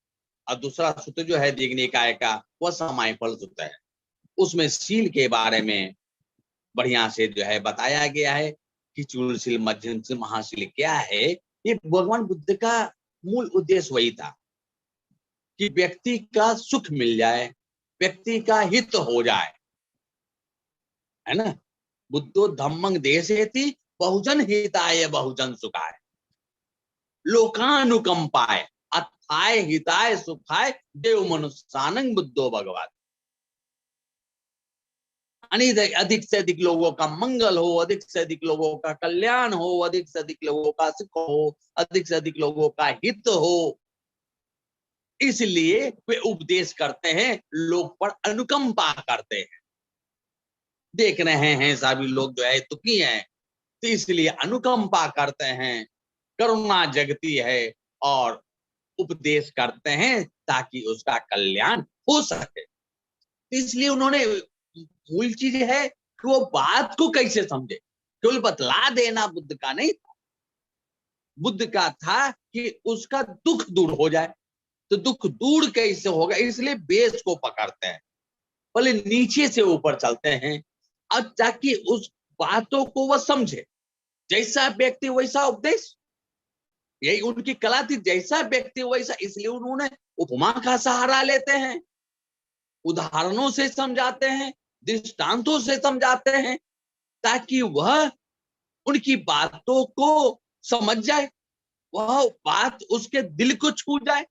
[SPEAKER 2] और दूसरा सूत जो है दिग् निकाय का वह सामायिक सूत है। उसमें शील के बारे में बढ़िया से जो है बताया गया है कि चूल शील, मध्यम शील, महाशील क्या है। ये भगवान बुद्ध का मूल उद्देश्य वही था कि व्यक्ति का सुख मिल जाए, व्यक्ति का हित हो जाए, है ना। बुद्धो धम्मं देशेति बहुजन हिताय बहुजन सुखाय, लोकानुकंपाय अथाय हिताय सुखाय देव मनुष्यानं बुद्धो भगवान। अधिक से अधिक लोगों का मंगल हो, अधिक से अधिक लोगों का कल्याण हो, अधिक से अधिक लोगों का सुख हो, अधिक से अधिक लोगों का हित हो, इसलिए वे उपदेश करते हैं, लोग पर अनुकंपा करते हैं। देख रहे हैं सभी लोग जो है दुखी हैं, तो इसलिए अनुकंपा करते हैं, करुणा जगती है और उपदेश करते हैं ताकि उसका कल्याण हो सके। इसलिए उन्होंने मूल चीज है कि वो बात को कैसे समझे, केवल बतला देना बुद्ध का नहीं था। बुद्ध का था कि उसका दुख दूर हो जाए। तो दुख दूर कैसे होगा, इसलिए बेस को पकड़ते हैं, भले नीचे से ऊपर चलते हैं और ताकि उस बातों को वह समझे। जैसा व्यक्ति वैसा उपदेश, यही उनकी कला थी, जैसा व्यक्ति वैसा। इसलिए उन्होंने उपमा का सहारा लेते हैं, उदाहरणों से समझाते हैं, दृष्टांतों से समझाते हैं, ताकि वह उनकी बातों को समझ जाए, वह बात उसके दिल को छू जाए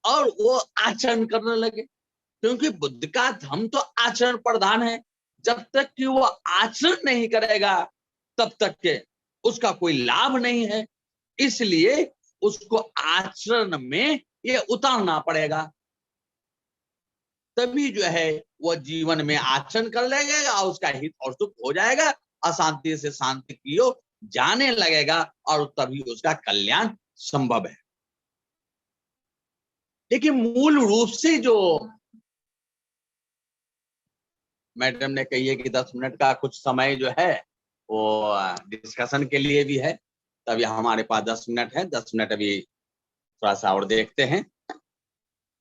[SPEAKER 2] और वो आचरण करने लगे। क्योंकि बुद्ध का धर्म तो आचरण प्रधान है। जब तक कि वो आचरण नहीं करेगा तब तक के उसका कोई लाभ नहीं है। इसलिए उसको आचरण में ये उतारना पड़ेगा, तभी जो है वह जीवन में आचरण कर लगेगा और उसका हित और सुख हो जाएगा, अशांति से शांति की ओर जाने लगेगा और तभी उसका कल्याण संभव है। लेकिन मूल रूप से जो मैडम ने कही है कि 10 मिनट का कुछ समय जो है वो डिस्कशन के लिए भी है, तभी हमारे पास 10 मिनट है। 10 मिनट अभी थोड़ा सा और देखते हैं।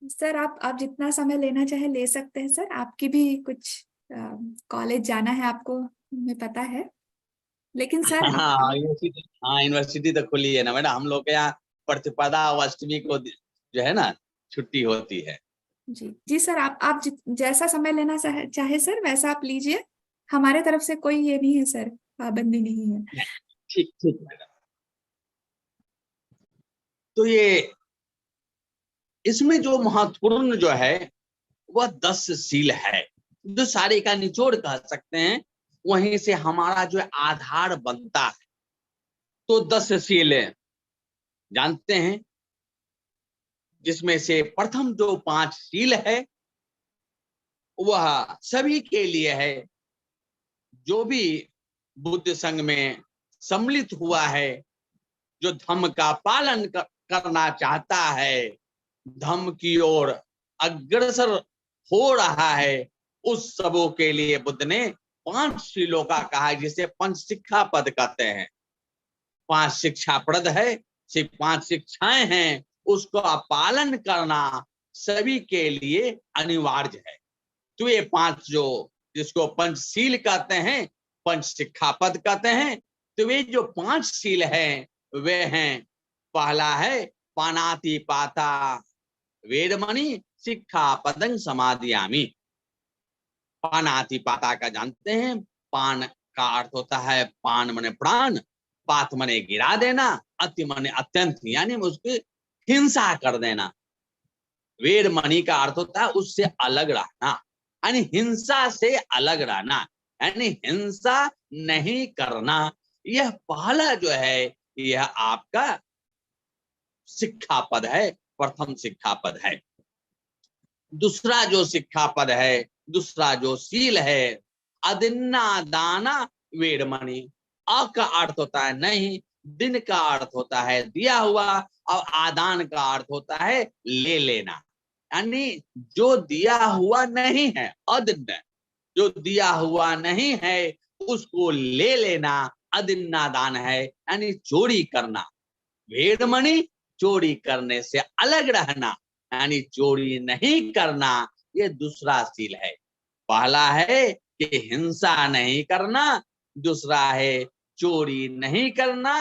[SPEAKER 1] सर आप जितना समय लेना चाहे ले सकते हैं सर। आपकी भी कुछ कॉलेज जाना है आपको, हमें पता है। लेकिन सर
[SPEAKER 2] हाँ यूनिवर्सिटी तो खुली है ना मैडम। हम लोग के यहाँ प्रतिपदा और अष्टमी को जो है ना छुट्टी होती है।
[SPEAKER 1] जी जी सर, आप जैसा समय लेना चाहे सर वैसा आप लीजिए। हमारे तरफ से कोई ये नहीं है सर, पाबंदी नहीं है।
[SPEAKER 2] ठीक ठीक मैडम। तो ये इसमें जो महत्वपूर्ण जो है वह 10 शील है, जो सारे का निचोड़ कह सकते हैं। वहीं से हमारा जो आधार बनता है। तो 10 शील जानते हैं, जिसमें से प्रथम जो 5 शील है वह सभी के लिए है। जो भी बुद्ध संघ में सम्मिलित हुआ है, जो धम्म का पालन करना चाहता है, धम्म की ओर अग्रसर हो रहा है, उस सबों के लिए बुद्ध ने 5 शीलों का कहा, जिसे पंच शिक्षा पद कहते हैं। 5 शिक्षा पद है, 5 शिक्षाएं हैं, उसका पालन करना सभी के लिए अनिवार्य है। तो ये 5 जो जिसको पंचशील कहते हैं, पंच शिक्षा पद कहते हैं, तो वे जो 5 शील हैं वे हैं, पहला है पानाति पाता वेदमणि शिक्षा पदं समादियामि। पानाति पाता का जानते हैं, पान का अर्थ होता है, पान मने प्राण, पात मने गिरा देना, अति मने अत्यंत, यानी उसकी हिंसा कर देना। वेदमणि का अर्थ होता है उससे अलग रहना, यानी हिंसा से अलग रहना, यानी हिंसा नहीं करना। यह पहला जो है यह आपका शिक्षा पद है, प्रथम शिक्षा पद है। दूसरा जो शिक्षा पद है, दूसरा जो शील है, अदिन्ना दाना वेदमणि। अ का अर्थ होता है नहीं, दिन का अर्थ होता है दिया हुआ, और आदान का अर्थ होता है ले लेना, यानी जो दिया हुआ नहीं है, अदिन्न, जो दिया हुआ नहीं है उसको ले लेना अदिन्ना दान है, यानी चोरी करना। वेदमणि चोरी करने से अलग रहना, यानी चोरी नहीं करना, ये दूसरा शील है। पहला है कि हिंसा नहीं करना, दूसरा है चोरी नहीं करना,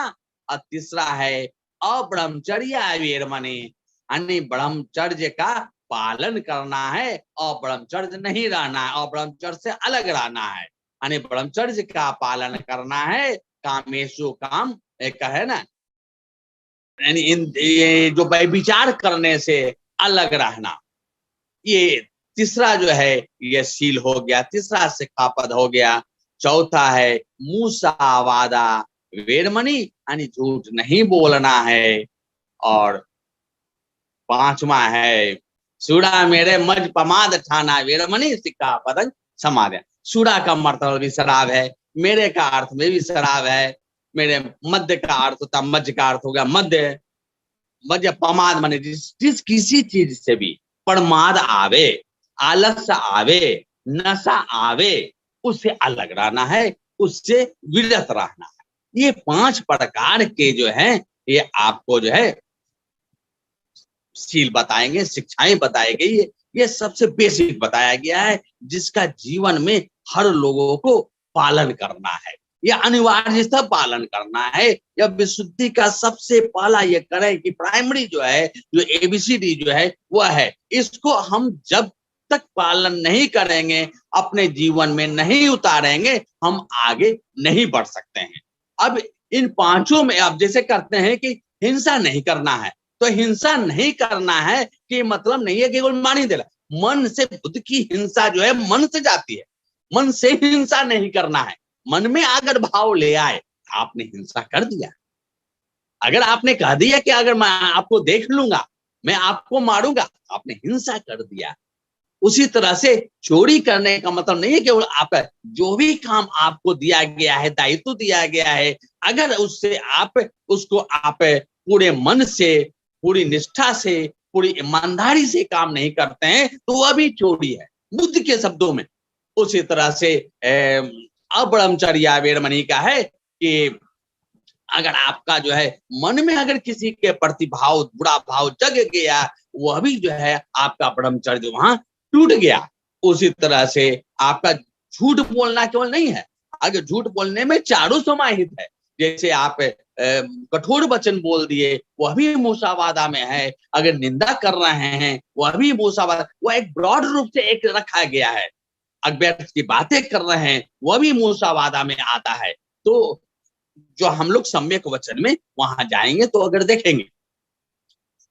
[SPEAKER 2] और तीसरा है अब्रह्मचर्य वेदमणि, यानी ब्रह्मचर्य का पालन करना है, और ब्रह्मचर्य नहीं रहना है, और ब्रह्मचर्य से अलग रहना है, यानी ब्रह्मचर्य का पालन करना है। कामेशु काम एक है ना, यानी ये जो व्यभिचार करने से अलग रहना, ये तीसरा जो है ये शील हो गया, तीसरा शिक्षा पद हो गया। चौथा है मूसावादा वेदमणि, यानी झूठ नहीं बोलना है। और 5वां है सूड़ा मेरे मज पमाद ठाना वेदमणि शिक्षा पद समाधि। सूड़ा का मतलब भी शराब है, मेरे का अर्थ में भी शराब है, मेरे मध्य का अर्थ होता, मध्य का अर्थ हो गया मध्य, मध्य पमाद माने जिस किसी चीज से भी प्रमाद आवे, आलस्य आवे, नशा आवे, उससे अलग रहना है, उससे विरत रहना है। ये 5 प्रकार के जो है ये आपको जो है शील बताएंगे, शिक्षाएं बताई गई है। ये सबसे बेसिक बताया गया है, जिसका जीवन में हर लोगों को पालन करना है, यह अनिवार्य था पालन करना है। यह विशुद्धि का सबसे पहला ये करें कि प्राइमरी जो है, जो एबीसीडी जो है वह है, इसको हम जब तक पालन नहीं करेंगे, अपने जीवन में नहीं उतारेंगे, हम आगे नहीं बढ़ सकते हैं। अब इन 5 में आप जैसे करते हैं कि हिंसा नहीं करना है, तो हिंसा नहीं करना है कि मतलब नहीं है कि केवल मान ही देना, मन से बुद्ध की हिंसा जो है मन से जाती है, मन से हिंसा नहीं करना है। मन में अगर भाव ले आए, आपने हिंसा कर दिया। अगर आपने कह दिया कि अगर मैं आपको देख लूंगा मैं आपको मारूंगा, आपने हिंसा कर दिया। उसी तरह से चोरी करने का मतलब नहीं है केवल आपका जो भी काम आपको दिया गया है, दायित्व दिया गया है, अगर उससे आप उसको आप पूरे मन से, पूरी निष्ठा से, पूरी ईमानदारी से काम नहीं करते हैं, तो वह भी चोरी है बुद्ध के शब्दों में। उसी तरह से अब्रह्मचर्य वेदमणि का है कि अगर आपका जो है मन में अगर किसी के प्रति भाव, बुरा भाव जग गया, वह भी जो है आपका ब्रह्मचर्य वहां टूट गया। उसी तरह से आपका झूठ बोलना केवल नहीं है, अगर झूठ बोलने में चारों समाहित है, जैसे आप कठोर वचन बोल दिए, वह भी मूसावादा में है। अगर निंदा कर रहे हैं, वह भी मूसावादा, वह एक ब्रॉड रूप से एक रखा गया है। अव्यर्थ की बातें कर रहे हैं, वह भी मूसावादा में आता है। तो जो हम लोग सम्यक वचन में वहां जाएंगे तो अगर देखेंगे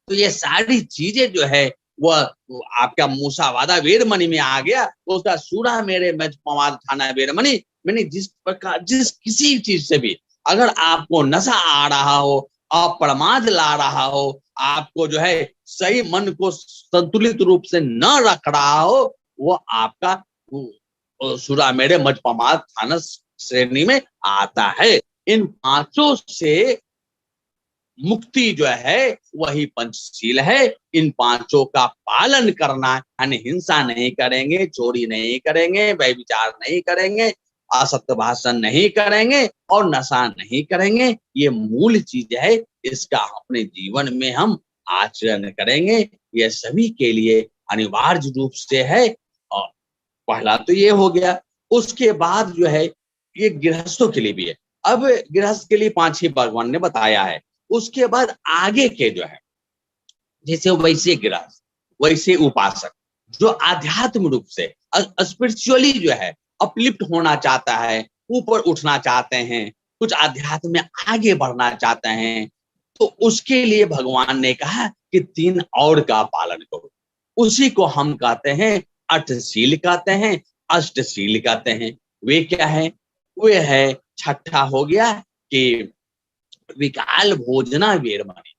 [SPEAKER 2] तो ये सारी चीजें जो है वह आपका मूसावादा वेदमणि में आ गया। तो उसका सूड़ा मेरे मज पमाद ठाना वेदमणि, मैंने जिस प्रकार जिस किसी चीज से भी अगर आपको नशा आ रहा हो, अप्रमाद ला रहा हो, आपको जो है सही मन को संतुलित रूप से न रख रहा हो, वो आपका सूड़ा मेरे मज पमाद थानस श्रेणी में आता है। इन पांचों से मुक्ति जो है वही पंचशील है। इन पांचों का पालन करना, यानी हिंसा नहीं करेंगे, चोरी नहीं करेंगे, व्यभिचार नहीं करेंगे, असत्य भाषण नहीं करेंगे और नशा नहीं करेंगे। ये मूल चीज है, इसका अपने जीवन में हम आचरण करेंगे। ये सभी के लिए अनिवार्य रूप से है। और पहला तो ये हो गया। उसके बाद जो है ये गृहस्थों के लिए भी है। अब गृहस्थ के लिए 5 ही भगवान ने बताया है। उसके बाद आगे के जो है, जैसे वैसे गृहस्थ, वैसे उपासक, जो आध्यात्म रूप से स्पिरिचुअली जो है अपलिफ्ट होना चाहता है, ऊपर उठना चाहते हैं, कुछ आध्यात्म में आगे बढ़ना चाहते हैं, तो उसके लिए भगवान ने कहा कि 3 और का पालन करो। उसी को हम कहते हैं अष्टशील कहते हैं, अष्टशील कहते हैं। वे क्या है? वे है, छठा हो गया कि विकाल भोजना वीरमणि,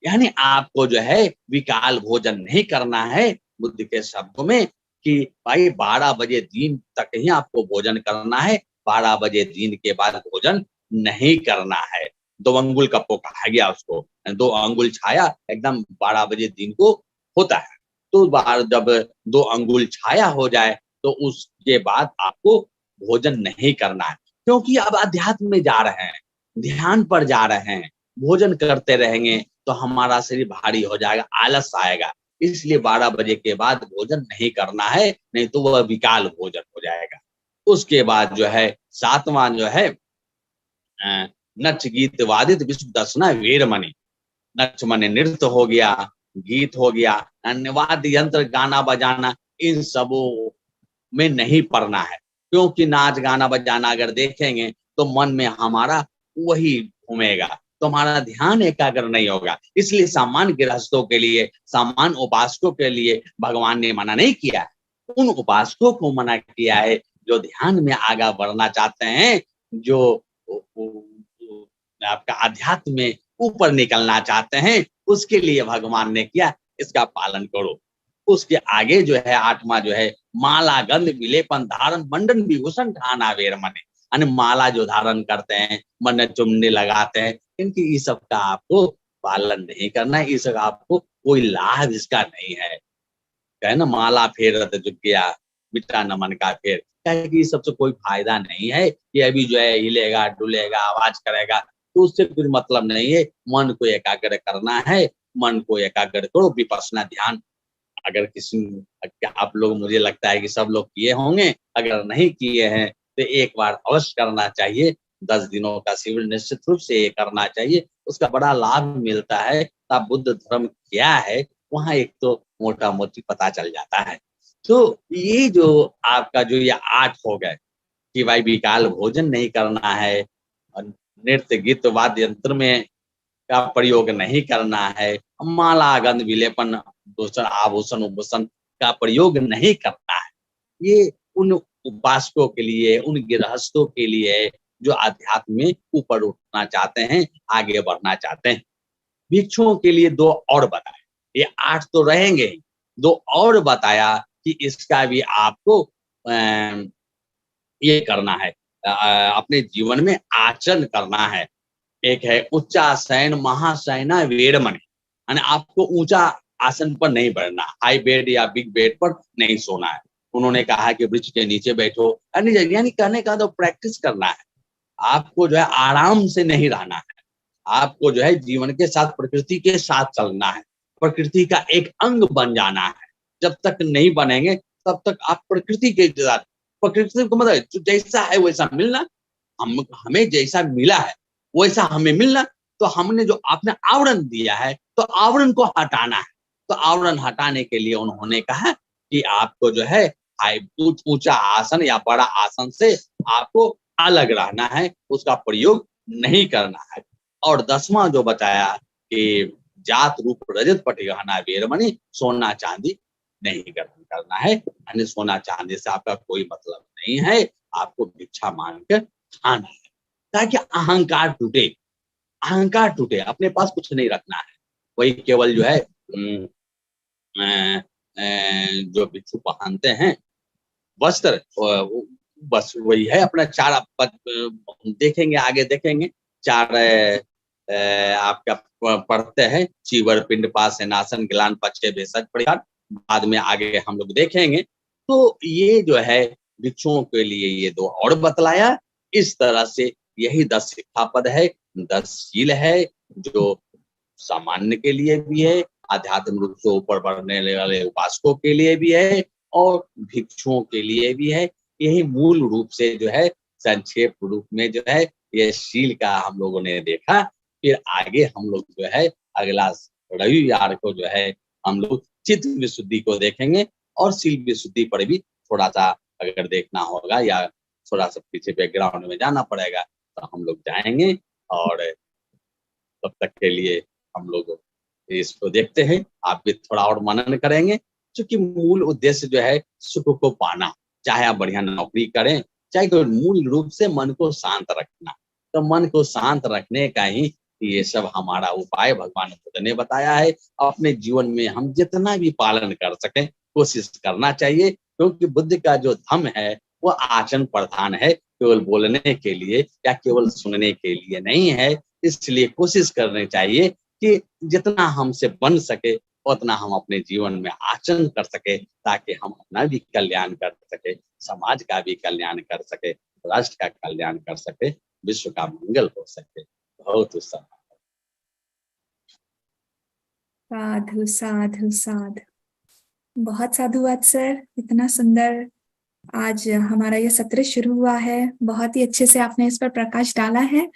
[SPEAKER 2] यानी आपको जो है विकाल भोजन नहीं करना है। बुद्ध के शब्दों में कि भाई 12 बजे दिन तक ही आपको भोजन करना है, 12 बजे दिन के बाद भोजन नहीं करना है। 2 अंगुल कपो कहा गया उसको, 2 अंगुल छाया एकदम 12 बजे दिन को होता है। तो जब 2 अंगुल छाया हो जाए तो उसके बाद आपको भोजन नहीं करना है, क्योंकि अब अध्यात्म में जा रहे हैं, ध्यान पर जा रहे हैं। भोजन करते रहेंगे तो हमारा शरीर भारी हो जाएगा, आलस आएगा। इसलिए 12 बजे के बाद भोजन नहीं करना है, नहीं तो वह विकाल भोजन हो जाएगा। उसके बाद जो है 7वां जो है नच गीत वादित विश्व दर्शना वीरमणि। नच माने नृत्य हो गया, गीत हो गया, अन्य वाद्य यंत्र गाना बजाना, इन सबों में नहीं पड़ना है। क्योंकि नाच गाना बजाना अगर देखेंगे तो मन में हमारा वही घूमेगा, तो हमारा ध्यान एकाग्र नहीं होगा। इसलिए सामान्य गृहस्थों के लिए, सामान्य उपासकों के लिए भगवान ने मना नहीं किया है। उन उपासकों को मना किया है जो ध्यान में आगे बढ़ना चाहते हैं, जो आपका अध्यात्म में ऊपर निकलना चाहते हैं, उसके लिए भगवान ने किया, इसका पालन करो। उसके आगे जो है 8वां जो है माला गंध विलेपन धारण मंडन विभूषण ठाना वीरमणि, यानी माला जो धारण करते हैं, मन चुमने लगाते हैं, इनकी ये सब का आपको पालन नहीं करना है। इस आपको कोई लाभ इसका नहीं है। कहे ना माला फेरत झुक गया मिटा नमन का फेर, कहे कि इस सबसे कोई फायदा नहीं है। ये अभी जो है हिलेगा डुलेगा आवाज करेगा तो उससे कुछ मतलब नहीं है। मन को एकाग्र करना है, मन को एकाग्र करो। विपश्यना ध्यान अगर किसी आप लोग, मुझे लगता है कि सब लोग किए होंगे, अगर नहीं किए हैं तो एक बार अवश्य करना चाहिए। 10 दिनों का शिविर निश्चित रूप से ये करना चाहिए, उसका बड़ा लाभ मिलता है। तब बुद्ध धर्म क्या है वहाँ एक तो मोटा मोटी पता चल जाता है। तो ये जो आपका जो ये 8 हो गए कि भाई विकाल भोजन नहीं करना है, और नृत्य गीत वाद्य यंत्र में का प्रयोग नहीं करना है, माला गंध विलेपन दूसरा आभूषण उभूषण का प्रयोग नहीं करना है। ये उन उपासकों के लिए, उन गृहस्थों के लिए जो आध्यात्म में ऊपर उठना चाहते हैं, आगे बढ़ना चाहते हैं। भिक्षुओं के लिए 2 और बताए, ये 8 तो रहेंगे, 2 और बताया कि इसका भी आपको ये करना है, अपने जीवन में आचरण करना है। एक है उच्चासयन महाशयना वीरमणि, यानी आपको ऊंचा आसन पर नहीं बैठना, हाई बेड या बिग बेड पर नहीं सोना है। उन्होंने कहा कि वृक्ष के नीचे बैठो, यानी कहने का तो प्रैक्टिस करना है। आपको जो है आराम से नहीं रहना है, आपको जो है जीवन के साथ, प्रकृति के साथ चलना है, प्रकृति का एक अंग बन जाना है। जब तक नहीं बनेंगे तब तक आप प्रकृति के साथ, प्रकृति को मतलब जैसा है वैसा मिलना, हमें जैसा मिला है वैसा हमें मिलना। तो हमने जो आपने आवरण दिया है तो आवरण को हटाना है। तो आवरण हटाने के लिए उन्होंने कहा कि आपको जो है ऊंचा आसन या बड़ा आसन से आपको अलग रहना है, उसका प्रयोग नहीं करना है। और 10वां जो बताया कि जात रूप रजत पट गहना वीरमणि, सोना चांदी नहीं ग्रहण करना है, यानी सोना चांदी से आपका कोई मतलब नहीं है, आपको भिक्षा मांग कर खाना है ताकि अहंकार टूटे। अहंकार टूटे, अपने पास कुछ नहीं रखना है। वही केवल जो है जो भिक्षु पहनते हैं वस्त्र, बस वही है अपना 4 देखेंगे, आगे देखेंगे 4 आपका पढ़ते हैं चीवर पिंड पासेनासन ग्लान पचे भेषज परिहार, बाद में आगे हम लोग देखेंगे। तो ये जो है भिक्षुओं के लिए ये 2 और बतलाया। इस तरह से यही 10 शिक्षापद है, 10 शील है, जो सामान्य के लिए भी है, आध्यात्मिक रूप से ऊपर बढ़ने वाले उपासकों के लिए भी है और भिक्षुओं के लिए भी है। यही मूल रूप से जो है संक्षेप रूप में जो है ये शील का हम लोगों ने देखा। फिर आगे हम लोग जो है अगला रविवार को जो है हम लोग चित्त विशुद्धि को देखेंगे और शील विशुद्धि पर भी थोड़ा-सा अगर देखना होगा या थोड़ा-सा पीछे बैकग्राउंड में जाना पड़ेगा तो हम लोग जाएँगे और तब तक के लिए हम लोग इसको देखते हैं। आप भी थोड़ा और मनन करेंगे, क्योंकि मूल उद्देश्य जो है सुख को पाना। चाहे आप बढ़िया नौकरी करें, चाहे कोई मूल रूप से मन को शांत रखना। तो मन को शांत रखने का ही ये सब हमारा उपाय भगवान बुद्ध ने बताया है। अपने जीवन में हम जितना भी पालन कर सकें, कोशिश करना चाहिए, क्योंकि बुद्ध का जो धम्म है, वो आचरण प्रधान है, केवल बोलने के लिए या केवल सुनने के लिए नहीं है। इसलिए कोशिश करनी चाहिए कि जितना हमसे बन सके उतना हम अपने जीवन में आचरण कर सके, ताकि हम अपना भी कल्याण कर सके, समाज का भी कल्याण कर सके, राष्ट्र का कल्याण कर सके, विश्व का मंगल हो सके। बहुत
[SPEAKER 1] साधु साधु साधु। बहुत साधुवाद सर, इतना सुंदर आज हमारा ये सत्र शुरू हुआ है, बहुत ही अच्छे से आपने इस पर प्रकाश डाला है।